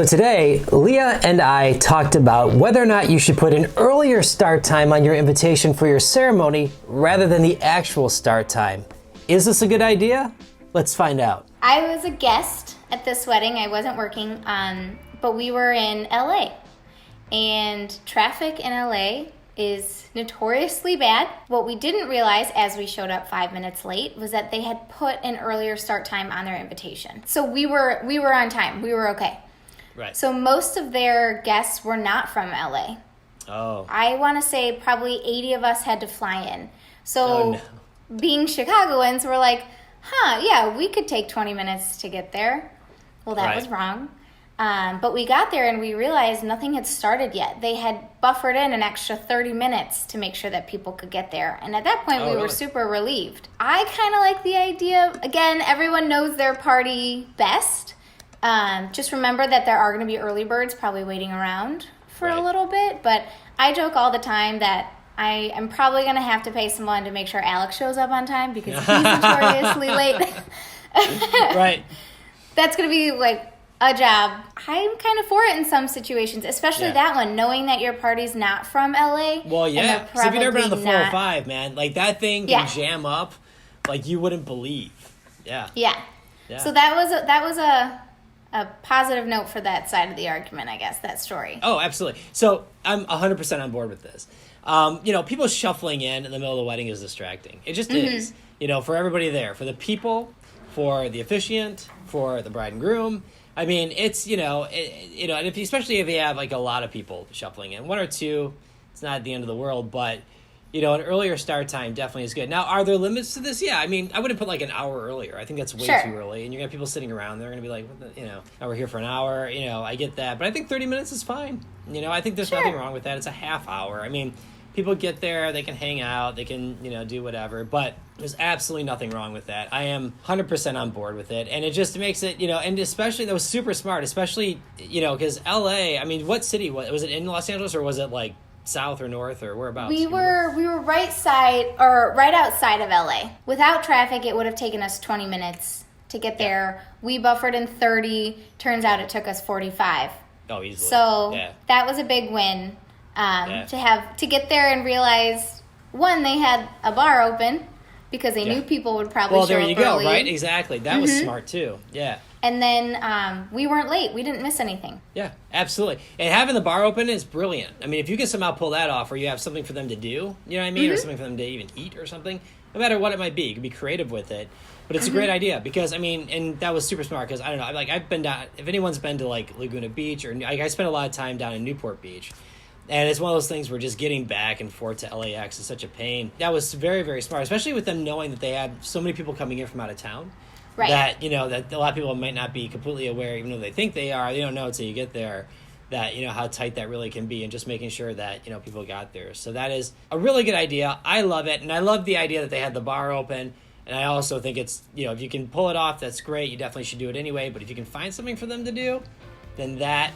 So today, Leah and I talked about whether or not you should put an earlier start time on your invitation for your ceremony rather than the actual start time. Is this a good idea? Let's find out. I was a guest at this wedding. I wasn't working, but we were in LA. And traffic in LA is notoriously bad. What we didn't realize as we showed up 5 minutes late was that they had put an earlier start time on their invitation. So we were on time. We were okay. Right. So most of their guests were not from LA. Oh. I want to say probably 80 of us had to fly in. So Oh, no. being Chicagoans, we're like, yeah, we could take 20 minutes to get there. Well, that Right. was wrong. But we got there and we realized nothing had started yet. They had buffered in an extra 30 minutes to make sure that people could get there. And at that point, we were really? super relieved. I kind of like the idea. Again, everyone knows their party best. Just remember that there are going to be early birds probably waiting around for Right. a little bit. But I joke all the time that I am probably going to have to pay someone to make sure Alex shows up on time because he's notoriously late. Right. That's going to be like a job. I'm kind of for it in some situations, especially Yeah. that one, knowing that your party's not from LA. Well, and yeah. they're Because if you've never been on the probably not- 405, man, like that thing Yeah. can jam up like you wouldn't believe. Yeah. Yeah. Yeah. So that was a positive note for that side of the argument, I guess, that story. Oh, absolutely. So I'm 100% on board with this. People shuffling in the middle of the wedding is distracting. It just is. For everybody there, for the people, for the officiant, for the bride and groom. I mean, it's, and especially if you have like a lot of people shuffling in, one or two, it's not the end of the world, but an earlier start time definitely is good. Now, are there limits to this? Yeah, I mean, I wouldn't put like an hour earlier. I think that's way Sure. too early. And you're going to have people sitting around. They're going to be like, now we're here for an hour. I get that. But I think 30 minutes is fine. I think there's Sure. nothing wrong with that. It's a half hour. I mean, people get there, they can hang out, they can, do whatever. But there's absolutely nothing wrong with that. I am 100% on board with it. And it just makes it, and especially, that was super smart, especially, because LA, I mean, what city was it in Los Angeles or was it like south or north or whereabouts? We were right outside of LA. Without traffic, it would have taken us 20 minutes to get there. We buffered in 30. Turns out it took us 45. Oh, easily. So Yeah. that was a big win. To get there and realize, one, they had a bar open because they knew people would probably show up there early. you go, right? Exactly. That was smart too. Yeah. And then we weren't late. We didn't miss anything. Yeah, absolutely. And having the bar open is brilliant. I mean, if you can somehow pull that off, or you have something for them to do, you know what I mean, or something for them to even eat or something, no matter what it might be, you can be creative with it. But it's a great idea because, I mean, and that was super smart because, I don't know, I've been down, if anyone's been to like Laguna Beach, or I spent a lot of time down in Newport Beach. And it's one of those things where just getting back and forth to LAX is such a pain. That was very, very smart, especially with them knowing that they had so many people coming in from out of town. Right. That, that a lot of people might not be completely aware, even though they think they are. They don't know until you get there that, how tight that really can be, and just making sure that, people got there. So that is a really good idea. I love it. And I love the idea that they had the bar open. And I also think it's, if you can pull it off, that's great. You definitely should do it anyway. But if you can find something for them to do, then that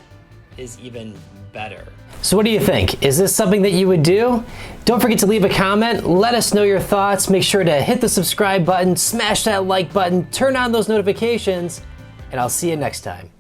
is even better. So what do you think? Is this something that you would do? Don't forget to leave a comment. Let us know your thoughts. Make sure to hit the subscribe button, smash that like button, turn on those notifications, and I'll see you next time.